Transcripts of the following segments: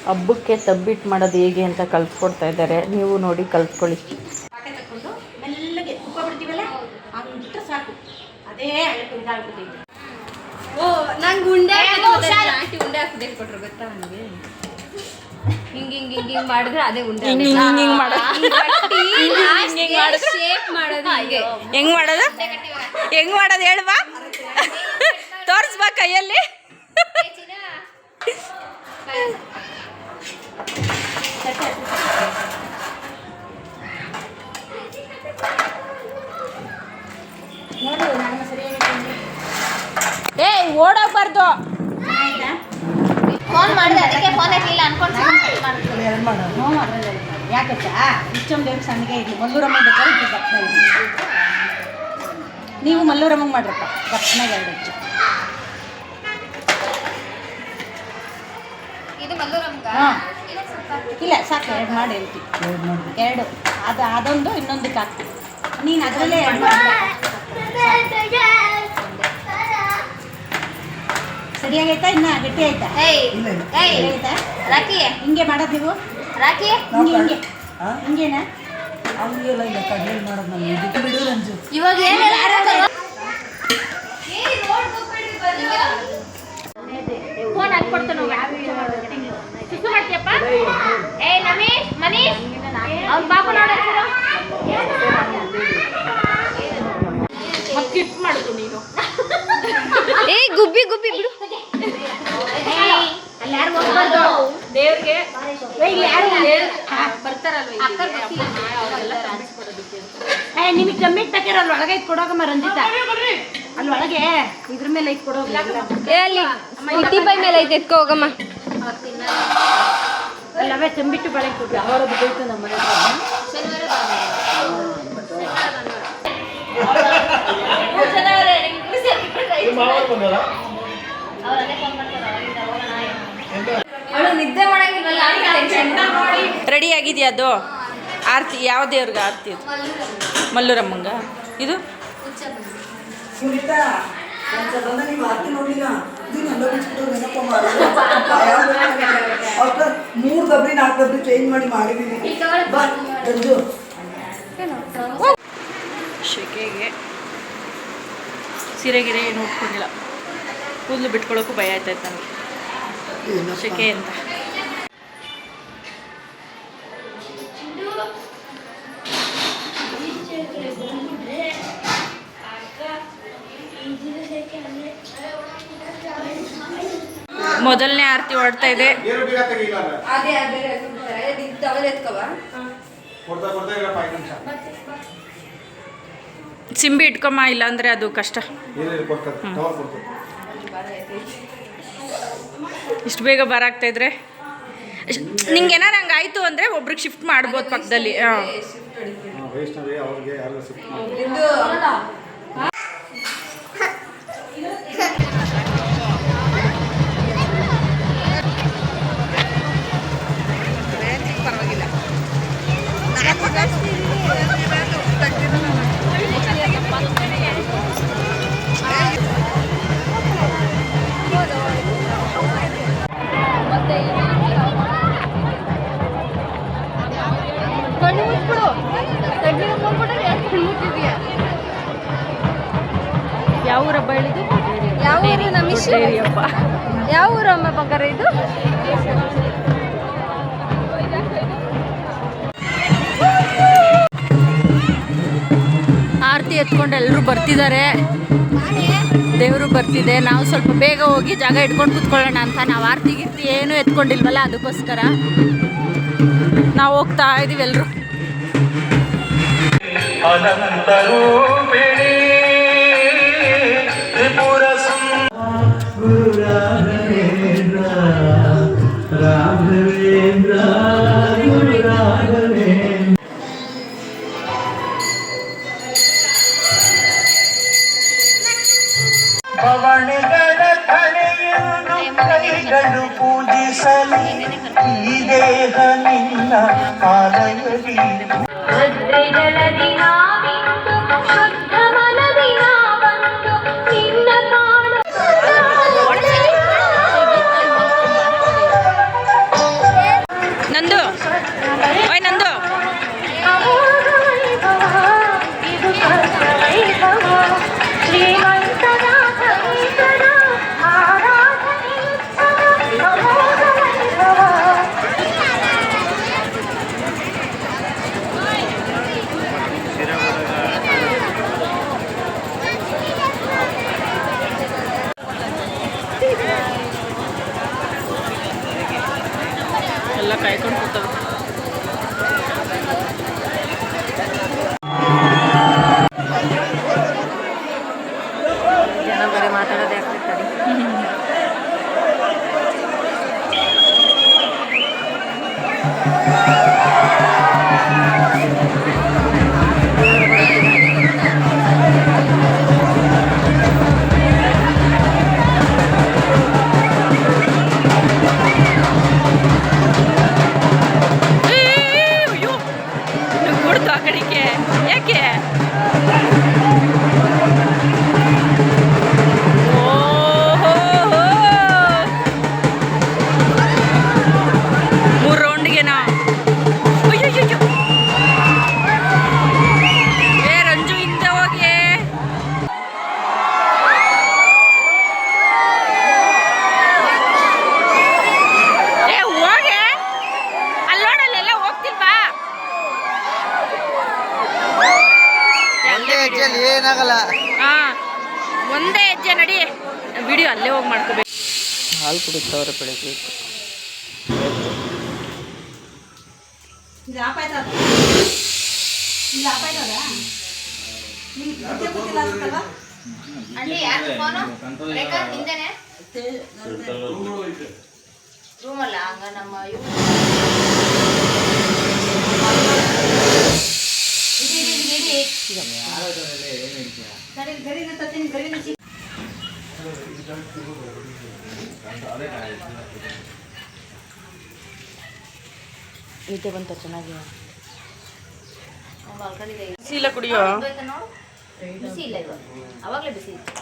ಹಬ್ಬಕ್ಕೆ ತಬ್ಬಿಟ್ಟು ಮಾಡೋದು ಹೇಗೆ ಅಂತ ಕಲ್ತ್ಕೊಡ್ತಾ ಇದ್ದಾರೆ. ನೀವು ನೋಡಿ ಕಲ್ತ್ಕೊಳ್ಳಿ. ಪಾಟೆ ತಕ್ಕೊಂಡು ಮೆಲ್ಲಗೆ ತುಪ್ಪ ಬಿಡ್ತೀವಲ್ಲ ಹಂಗಿಟ್ರೆ ಸಾಕು, ಅದೇ ಇದಾಗ್ಬಿಟ್ಟೈತೆ. ಓ ನಂಗೆ ಉಂಡೆ ಆಂಟಿ ಉಂಡೆ ಹಾಕಿ ಕೊಟ್ರು ಗೊತ್ತಾ ನನಗೆ. ಹಿಂಗ್ ಹಿಂಗ್ ಹಿಂಗ್ ಹಿಂಗ್ ಮಾಡಿದ್ರೆ ಅದೇ ಉಂಡೆ. ಹಿಂಗ್ ಮಾಡೋದು ಶೇಪ್ ಮಾಡೋದು ಹೀಗೆ. ಹೆಂಗ್ ಮಾಡೋದು ಹೇಳ್ಬಾ, ತೋರಿಸ್ಬಾ ಕೈಯಲ್ಲಿ. ಏ ಓಡೋಗ್ಬಾರ್ದು. ಫೋನ್ ಮಾಡಿದೆ ಅದಕ್ಕೆ ಫೋನ್ ಎತ್ತಲಿಲ್ಲ ಅನ್ಕೊಂಡು ಯಾಕಚ್ಚ ಇಷ್ಟೊಂದು ದೇವ್ರ ಸಣ್ಣಗೆ ಇರಲಿ. ಮಲ್ಲೂರಮ್ಮ ಬೇಕಾದ್ರೆ ದಪ್ಪನ ಇರಲಿ. ನೀವು ಮಲ್ಲೂರಮ್ಮಂಗೆ ಮಾಡ್ರಪ್ಪ ದಪ್ಪನಾಗ 2 ಹೆಚ್ಚು. ಇದು ಮಲ್ಲೂರಮ್ಮ. ಹಾಂ ಇಲ್ಲ ಸಾಕು, 2 ಮಾಡಿ ಹೇಳ್ತೀವಿ. 2 ಅದೊಂದು ಇನ್ನೊಂದಕ್ಕೆ ಹಾಕ್ತೀವಿ. ನೀನು ಅದರಲ್ಲೇ 2 ಮಾಡಿ. ಸರಿಯಾಗೈತಾ? ಇನ್ನ ಗಟ್ಟಿ ಆಯ್ತಾ? ಆಯ್ತಾ ರಾಕಿ ಹಿಂಗೆ ಮಾಡೋದು ನೀವು? ರಾಕಿ ಹಿಂಗೆ ಹಿಂಗೇನಾ? ಹಂಗೆಲ್ಲ ಇಲ್ಲ, ಕಡ್ಲೆ ಮಾಡೋದು ನಾನು ಇದಕ್ಕೆ ಬಿಡು ರಂಜು. ಇವಾಗ ಫೋನ್ ಹಾಕ್ಕೊಡ್ತಾನೆ ಸುಸು ಮಾಡ್ತೀಯಪ್ಪ. ಏ ನಮೀಶ್ ಮನೀಶ್ ಅವ್ನ ಬಾಬು ನೋಡೋದು ಮತ್ತೆ ಗಿಫ್ಟ್ ಮಾಡುದು ನೀನು. ಏ ಗುಬ್ಬಿ ಗುಬ್ಬಿ ಬಿಡು. ಅಲ್ಲಿ ಯಾರು ಹೋಗ್ಬಾರ್ದು ದೇವ್ರಿಗೆ. ಇಲ್ಲಿ ಯಾರು ಬರ್ತಾರಲ್ವ ನಿಮಗೆ ಕಮ್ಮಿ ಬೇಕಾರೆ ಅಲ್ಲಿ ಒಳಗೆ ಇಟ್ಟು ಕೊಡೋಗಮ್ಮ ರಂಜಿತಾ. ಅಲ್ಲಿ ಒಳಗೆ ಇದ್ರ ಮೇಲೆ ಇಟ್ಟು ಕೊಡೋಗ. ಅಲ್ಲಿ ಇಟ್ಟಿಬೈ ಮೇಲೆ ಐತೆ ಎತ್ಕೋ ಹೋಗಮ್ಮ. ಅಲ್ಲವೇ ತಂಬಿಟ್ಟು ಬಳೆ ಕೊಟ್ಟು ಯಾವಾಗ ಬಿದ್ದೈತೆ ನಮ್ಮ ಮನೆ ನಿದ್ದೆ ಮಾಡಂಗಿಲ್ಲ. ರೆಡಿ ಆಗಿದೆಯಾ ಅದು? ಆರತಿ ಯಾವ ದೇವ್ರಿಗೆ ಆರತಿ? ಅದು ಮಲ್ಲೂರಮ್ಮಂಗ. ಇದು ಸುನೀತಾ ನೀವು ಆರತಿ ನೋಡಿಲ್ಲ, ಇದನ್ನ ಎಲ್ಲ ಬಿಚ್ಬಿಟ್ಟು ನೆನಪ ಮಾಡಿ 3 ಡಬ್ರಿ 4 ಡಬ್ರಿ ಚೇಂಜ್ ಮಾಡಿದ್ದೀವಿ. ಬಾ ರಂಜು. ಶೆಕೆಗೆ ಸೀರೆ ಗಿರೆ ಏನು ಉಟ್ಕೊಂಡಿಲ್ಲ. ಕೂದಲು ಬಿಟ್ಕೊಳ್ಳೋಕ್ಕೂ ಭಯ ಆಯ್ತಾಯ್ತು ನನಗೆ ಶೆಕೆ ಅಂತ. ಮೊದಲನೇ ಆರತಿ ಹೊಡ್ತಾ ಇದೆ. ಸಿಂಬಿ ಇಟ್ಕೊಮ್ಮ, ಇಲ್ಲ ಅಂದರೆ ಅದು ಕಷ್ಟ. ಇಷ್ಟು ಬೇಗ ಬರಾಗ್ತಾ ಇದ್ರೆ ನಿಂಗೆ ಏನಾರು ಹಂಗೆ ಆಯಿತು ಅಂದರೆ ಒಬ್ರಿಗೆ ಶಿಫ್ಟ್ ಮಾಡ್ಬೋದು ಪಕ್ಕದಲ್ಲಿ. ಹಾಂ ಯಾವ ಊರಬ್ಬ ಹೇಳಿದ್ದು? ಯಾವ ಊರು ನಮಿಶ್? ಯಾವ ಊರು ಅಮ್ಮ ಬಂಗಾರ ಇದು? ಆರತಿ ಎತ್ಕೊಂಡು ಎಲ್ಲರೂ ಬರ್ತಿದ್ದಾರೆ. ದೇವರು ಬರ್ತಿದೆ. ನಾವು ಸ್ವಲ್ಪ ಬೇಗ ಹೋಗಿ ಜಾಗ ಇಟ್ಕೊಂಡು ಕೂತ್ಕೊಳ್ಳೋಣ ಅಂತ. ನಾವು ಆರತಿ ಗಿರ್ತಿ ಏನೂ ಎತ್ಕೊಂಡಿಲ್ವಲ್ಲ, ಅದಕ್ಕೋಸ್ಕರ ನಾವು ಹೋಗ್ತಾ ಇದ್ದೀವಿ ಎಲ್ಲರೂ. ಪವನಗಳ ತಲೆಯನ್ನು ಕೈಗಳು ಪೂಜಿಸಲಿ, ಈ ದೇಹ ನಿನ್ನ ಆಲಯದಿ. ಅಲ್ಲೆಲ್ಲ ಕಾಯ್ಕೊಂಡು ಕೂತವೆ. ಜನ ಬರೀ ಮಾತಾಡೋದೇ ಆಗ್ತಿರ್ತಾರೆ. ಕೊಡ್ತು ಆ ಕಡೆಗೆ ಯಾಕೆ? ಮೂರು ರೌಂಡ್ಗೆನಾ? ಅಯ್ಯೋ ಏ ರಂಜು ಹಿಂದೆ ಹೋಗಿ. ಏ ಹೋಗೆ ಅಲ್ಲೋಡಲ್ಲೆಲ್ಲ ಹೋಗ್ತಿಲ್ವಾ? ಏನಾಗಲ್ಲ. ಹಾ ಒಂದೇ ಹೆಜ್ಜೆ ನಡಿ. ವಿಡಿಯೋ ಅಲ್ಲೇ ಹೋಗಿ ಮಾಡ್ಕೋಬೇಕು. ಹಾಲು ಕುಡಿಸ್ತವ್ರೆ ಬೆಳಗ್ಗೆ. ಇದು ಆಪ್ ಆಯ್ತದ? ಇದು ಆಪ್ ಆಯ್ತದ? ನಿಮ್ಗೆ ಗೊತ್ತೇ ಗೊತ್ತಿಲ್ಲ ಅನ್ಸುತ್ತಲ್ವಾ? ಅಲ್ಲಿ ಯಾರು ಫೋನು? ರೇಖಾ ನಿಂದೇನೆ? ರೂಮಲ್ಲ ಹಂಗ ನಮ್ಮ ಗರಿನ ತತ್ತೀನಿ ಗರಿನ ನಿದ್ದೆ ಬಂತ ಚೆನ್ನಾಗಿ. ಮಲ್ಕೊಂಡಿದ್ದೆ. ಬಿಸಿ ಇಲ್ಲ ಕುಡಿಯೋ. ನೋಡು ಬಿಸಿ ಇಲ್ಲ ಇವಾಗ, ಅವಾಗಲೇ ಬಿಸಿ ಇತ್ತು.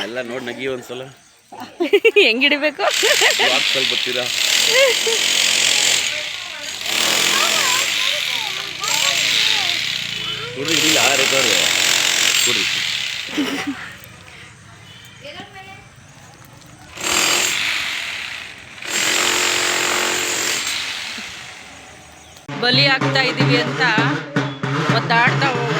ಎಲ್ಲ ನೋಡಿ ನಗಿ ಒಂದ್ಸಲ ಹೆಂಗಿಡಬೇಕು? ಸ್ವಲ್ಪ ಬರ್ತೀರಾ? ಕುಡ್ರಿ ಇಡಿಲ್ಲ ರೇಖವ್ರೆ ಕುಡ್ರಿ. ಬಲಿ ಆಗ್ತಾ ಇದೀವಿ ಅಂತ ಒದ್ದಾಡ್ತಾ ಹೋಗು.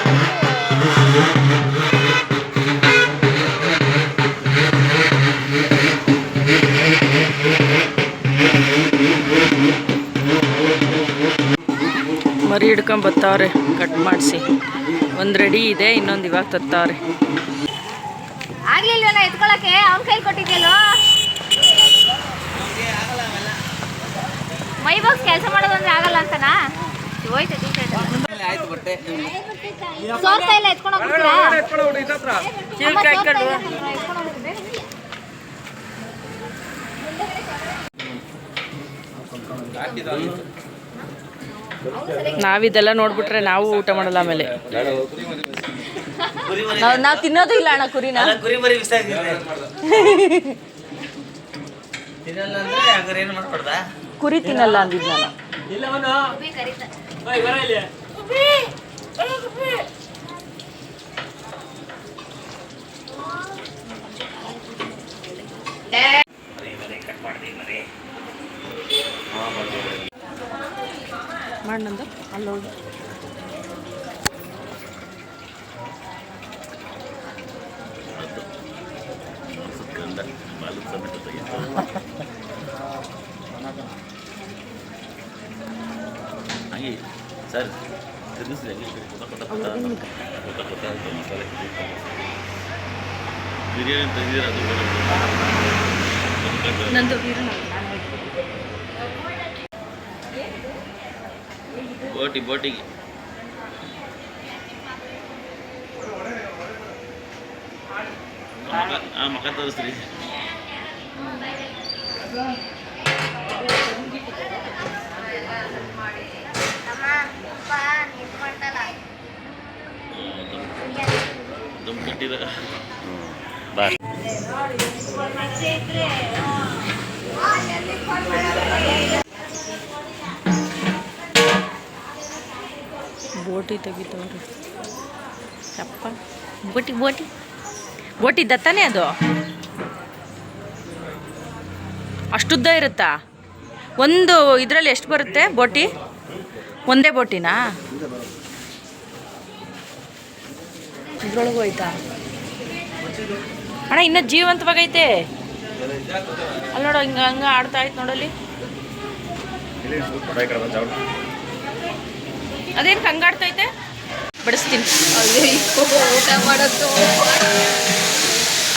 ಮರಿ ಹಿಡ್ಕೊಂಡ್ ಬರ್ತಾವ್ರೆ ಕಟ್ ಮಾಡಿಸಿ. ಒಂದು ರೆಡಿ ಇದೆ, ಇನ್ನೊಂದು ಇವಾಗ ತತ್ತವ್ರೆ. ಆಗ್ಲಿಲ್ವಲ್ಲ ಎತ್ಕೊಳಕ್ಕೆ, ಅವ್ನ ಕೈಲಿ ಕೊಟ್ಟಿದ್ಯಲ್ಲೋ. ಮೈ ಬಾಕ್ಸ್ ಕೆಲಸ ಮಾಡೋದಂದ್ರೆ ಆಗಲ್ಲ ಅಂತನಾ? ಹೋಯ್ತು ಸೋಗ್ತಾ ಇಲ್ಲ, ಎತ್ಕೊಂಡು ಹೋಗ್ಬಿಡ್ತೀರಾ? ನಾವಿದೆಲ್ಲ ನೋಡ್ಬಿಟ್ರೆ ನಾವು ಊಟ ಮಾಡಲ್ಲ. ಆಮೇಲೆ ನಾವು ತಿನ್ನೋದು ಇಲ್ಲ ಅಣ್ಣ ಕುರಿನ. ಕುರಿ ತಿನ್ನಲ್ಲ ಅಂದಿದ್ ನಾನು. ಮಾಡಂದು ಅಲ್ಲೋಗಿ ಹಂಗೆ ಸರ್ ತಿನ್ನಿಸಿ ಬಿರಿಯಾನಿ ತಂದಿರ ಅದು ನಂದು ಬೋಟಿಗೆ ಮಕ್ಕ ತೋರಿಸ್ರಿ. ದಮ್ ಕಟ್ಟಿದ ಬಾ. ಬೋಟಿ ತೆಗಿತವ್ರಿ. ಅಪ್ಪ ಬೋಟಿ ದತ್ತಾನೆ ಅದು ಅಷ್ಟುದ್ದ ಇರುತ್ತಾ? ಒಂದು ಇದರಲ್ಲಿ ಎಷ್ಟು ಬರುತ್ತೆ ಬೋಟಿ? ಒಂದೇ ಬೋಟಿನಾ? ಇದ್ರೊಳಗೂ ಹೋಯ್ತಾ ಅಣ್ಣ? ಇನ್ನೂ ಜೀವಂತವಾಗೈತೆ ಅಲ್ಲಿ ನೋಡು, ಹಿಂಗೆ ಹಂಗೆ ಆಡ್ತಾ ಆಯ್ತು ನೋಡಲ್ಲಿ. ಅದೇನು ಹಂಗಾಡ್ತೈತೆ? ಬಡಿಸ್ತೀನಿ. ಊಟ ಮಾಡೋದು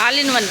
ಹಾಲಿನ ಒನ್.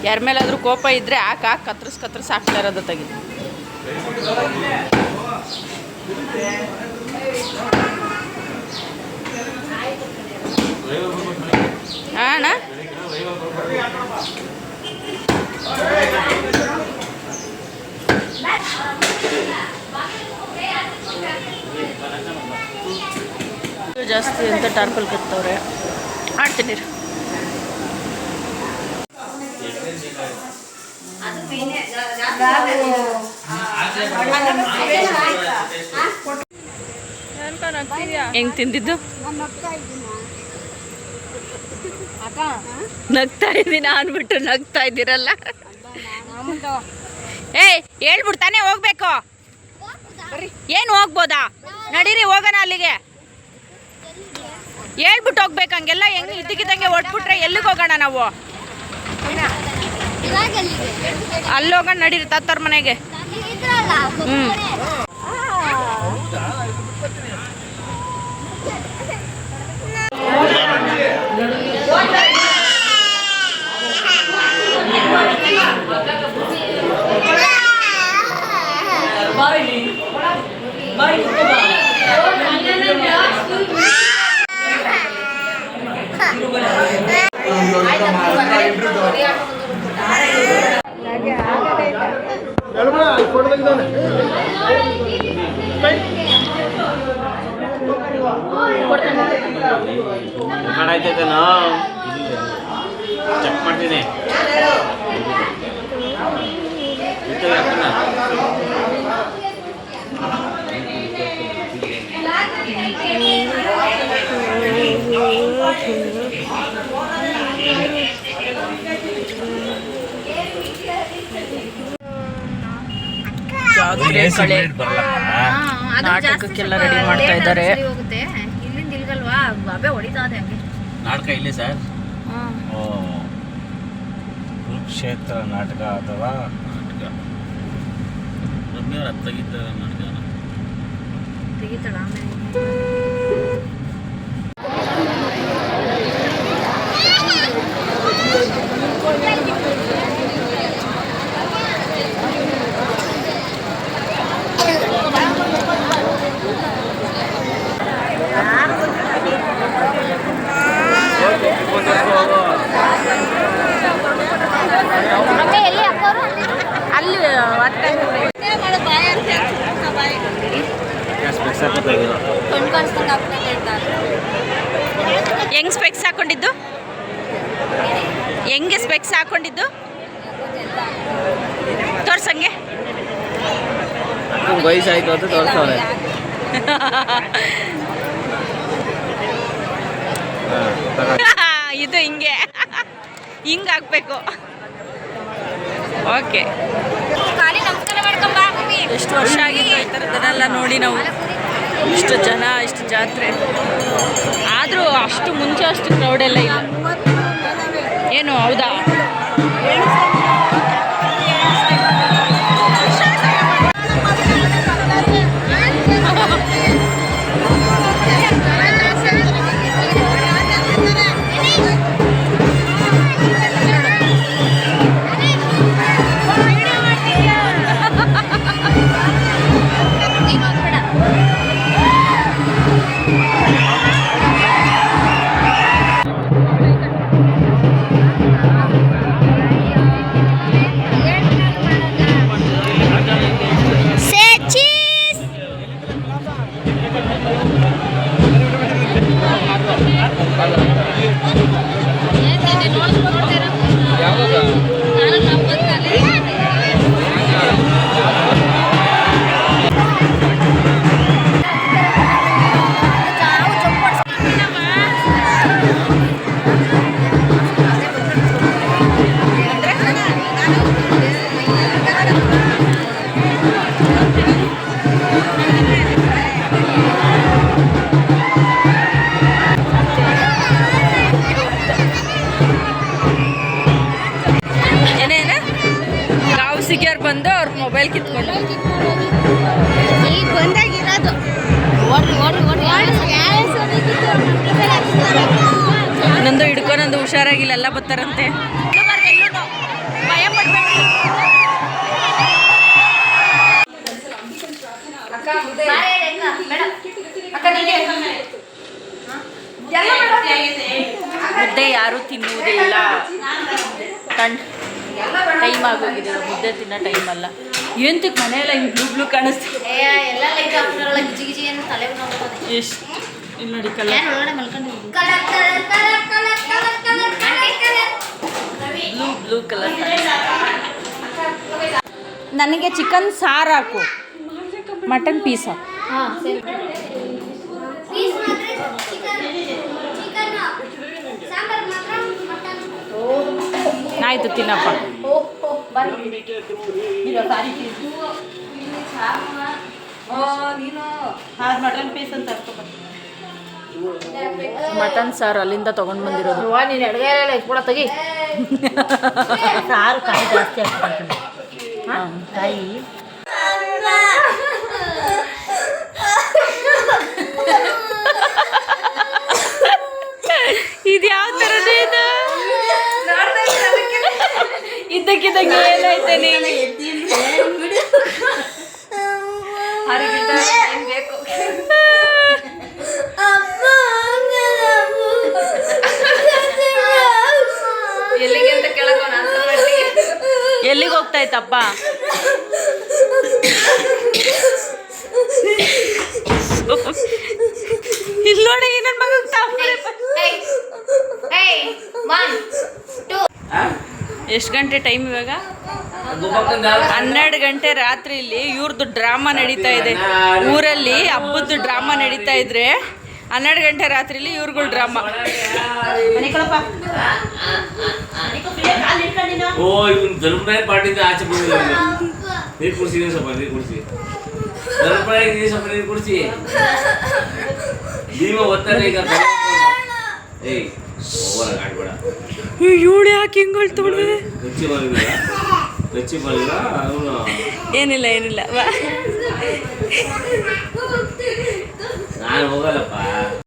ಯಾರ ಮೇಲಾದ್ರೂ ಕೋಪ ಇದ್ರೆ ಹಾಕಿ ಕತ್ರಿಸ್ ಹಾಕ್ತಾ ಇರೋದು ತೆಗಿ. ಅಣ್ಣ ಜಾಸ್ತಿ ಅಂತ ಟಾರ್ಪಲ್ ಕಟ್ತವ್ರೆ. ಆಡ್ತೀನಿ. ಹೆಂಗ್ ತಿಂದಿದ್ದು? ನಗ್ತಾ ಇದ್ದೀನ ಅಂದ್ಬಿಟ್ಟು ನಗ್ತಾ ಇದ್ದೀರಲ್ಲ. ಏಯ್ ಹೇಳ್ಬಿಡ್ತಾನೆ ಹೋಗ್ಬೇಕು. ಏನು ಹೋಗ್ಬೋದಾ? ನಡೀರಿ ಹೋಗೋಣ ಅಲ್ಲಿಗೆ. ಹೇಳ್ಬಿಟ್ಟು ಹೋಗ್ಬೇಕು. ಹಂಗೆಲ್ಲ ಹೆಂಗೆ ಇದ್ದಕ್ಕಿದ್ದಂಗೆ ಹೊಟ್ಬಿಟ್ರೆ ಎಲ್ಲಿಗೆ ಹೋಗೋಣ ನಾವು? ಅಲ್ಲಿ ಹೋಗೋಣ ನಡೀರಿ ತಾತವ್ರ ಮನೆಗೆ. ಚೆಕ್ ಮಾಡ್ತೀನಿ. ನಾಟಕಕ್ಕೆಲ್ಲ ರೆಡಿ ಮಾಡ್ತಾ ಇದ್ದಾರೆ. ಇಲ್ಲಿಂದ ಇಲ್ಗಲ್ವಾ ಬಾಬೆ ಹೊಡಿತಾ ಇದೆ ಹಂಗೆ. ನಾಟಕ ಇಲ್ಲೇ ಸರ್. ಕುರುಕ್ಷೇತ್ರ ನಾಟಕ ಅಥವಾ ನಾಟಕ ರಮ್ಯವ್ರು ಅದು ತೆಗಿತಾರೆ ನಾಟಕನ. ತೆಗಿತಾಳ ಆಮೇಲೆ. ಅಲ್ಲಿ ಹೆಂಗ್ ಸ್ಪೆಕ್ಸ್ ಹಾಕೊಂಡಿದ್ದು? ಹೆಂಗೆ ಸ್ಪೆಕ್ಸ್ ಹಾಕೊಂಡಿದ್ದು ತೋರ್ಸಂಗೆ. ವಯಸ್ಸಾಯ್ತು ಅಂತ ತೋರಿಸವ್ರೆ. ಇದು ಹಿಂಗೆ ಹಿಂಗೆ ಹಾಕ್ಬೇಕು. ಓಕೆ. ಎಷ್ಟು ವರ್ಷ ಆಗಿತ್ತು ಈ ಥರದ್ದನ್ನೆಲ್ಲ ನೋಡಿ ನಾವು. ಇಷ್ಟು ಜನ, ಇಷ್ಟು ಜಾತ್ರೆ ಆದರೂ ಅಷ್ಟು ಮುಂಚೆ ಅಷ್ಟು ಕ್ರೌಡೆಲ್ಲ ಇಲ್ಲ. ಏನು ಹೌದಾ? ನಂದು ಹುಷಾರಾಗಿಲ್ಲ ಎಲ್ಲ ಬರ್ತಾರಂತೆ. ಭಯ ಪಡ್ಬೇಡಿ. ಮುದ್ದೆ ಯಾರು ತಿನ್ನುವುದಿಲ್ಲ. ಟೈಮ್ ಆಗೋಗಿದೆ, ಮುದ್ದೆ ತಿನ್ನೋ ಟೈಮ್ ಅಲ್ಲ. ಎಂತಕ್ಕೆ ಮನೆಯೆಲ್ಲ ಹಿಂಗೆ ಬ್ಲೂ ಬ್ಲೂ ಕಾಣಿಸ್ತೀವಿ. ಎಲ್ಲ ಲೈಟ್ ಹಾಕ್ಬಿಡಲ್ಲ, ಗಿಜಿ ಗಿಜಿ ಅಂತ ತಲೆ ನೋಡ್ಬೋದು. ಎಷ್ಟು ಇಲ್ಲಿ ನೋಡಿ ಕಲರ್ ಒಳಗಡೆ ಮಲ್ಕೊಂಡಿದ್ದೀನಿ. Blue blue colour. ನನಗೆ ಚಿಕನ್ ಸಾರು ಹಾಕು, ಮಟನ್ ಪೀಸ್ ಹಾಕು. ಹಾಂ ಸರಿ. ಪೀಸ್ ಮಾತ್ರ ಚಿಕನ್ ಸಾಂಬಾರ್ ಮಾತ್ರ ಮಟನ್. ಆಯ್ತು ತಿನ್ನಪ್ಪ. ಮಟನ್ ಪೀಸ್ ಅಂತ ಮಟನ್ ಸಾರು ಅಲ್ಲಿಂದ ತೊಗೊಂಡು ಬಂದಿರೋದು. ನೀನು ಅಡುಗೆ ಎಲ್ಲ ಇಟ್ಕೊಳ ತೆಗಿ. ಸಾರು ಕಾಯಿ ಜಾಸ್ತಿ ಹಾಕ್ತೀನಿ. ಕಾಯಿ ಇದು ಯಾವ ಥರದ ಇದು? ಇದ್ದಕ್ಕಿದ್ದಂಗೆ ಏನಾಯ್ತೆ ನೀನು? ಎಲ್ಲಿಗೆ ಅಂತ ಕೇಳಕ್ಕೆ ಎಲ್ಲಿಗೆ ಹೋಗ್ತಾ ಇತ್ತಪ್ಪ? ಇಲ್ಲಿ ನೋಡಿ ನನ್ನ ಮಗ ಎಷ್ಟು ಗಂಟೆ ಟೈಮ್ ಇವಾಗ? 12 ಗಂಟೆ ರಾತ್ರಿ. ಇಲ್ಲಿ ಇವ್ರದ್ದು ಡ್ರಾಮಾ ನಡೀತಾ ಇದೆ ಊರಲ್ಲಿ. ಹಬ್ಬದ್ದು ಡ್ರಾಮಾ ನಡೀತಾ ಇದ್ರೆ 12 ಗಂಟೆ ರಾತ್ರಿಲಿ ಇವ್ರುಗಳ ಡ್ರಾಮಾ. ಓ ಇವನು ಧರ್ಮರಾಯ ಪಾರ್ಟಿಯಿಂದ ಆಚೆ ಬಂದಿಲ್ಲ. ನೀರು ಕುಡಿಸಿ, ಸ್ವಲ್ಪ ನೀರು ಕುಡಿಸಿ. ಧರ್ಮರಾಯ ಸ್ವಲ್ಪ ನೀರು ಕುಡಿಸಿ. ನೀವು ಒತ್ತಾರೆ ಈಗ. ಏಯ್ ಓವರ್ ಆಡ್ಬೇಡ. ಇವಳು ಯಾಕೆ ಹಿಂಗೆ ಹೊಳ್ತೊಳ್ದೆ? ಗಚ್ಚಿ ಬರಲಿಲ್ಲ ಅವನು. ಏನಿಲ್ಲ ನಾನು ಹೋಗಲ್ಲಪ್ಪ.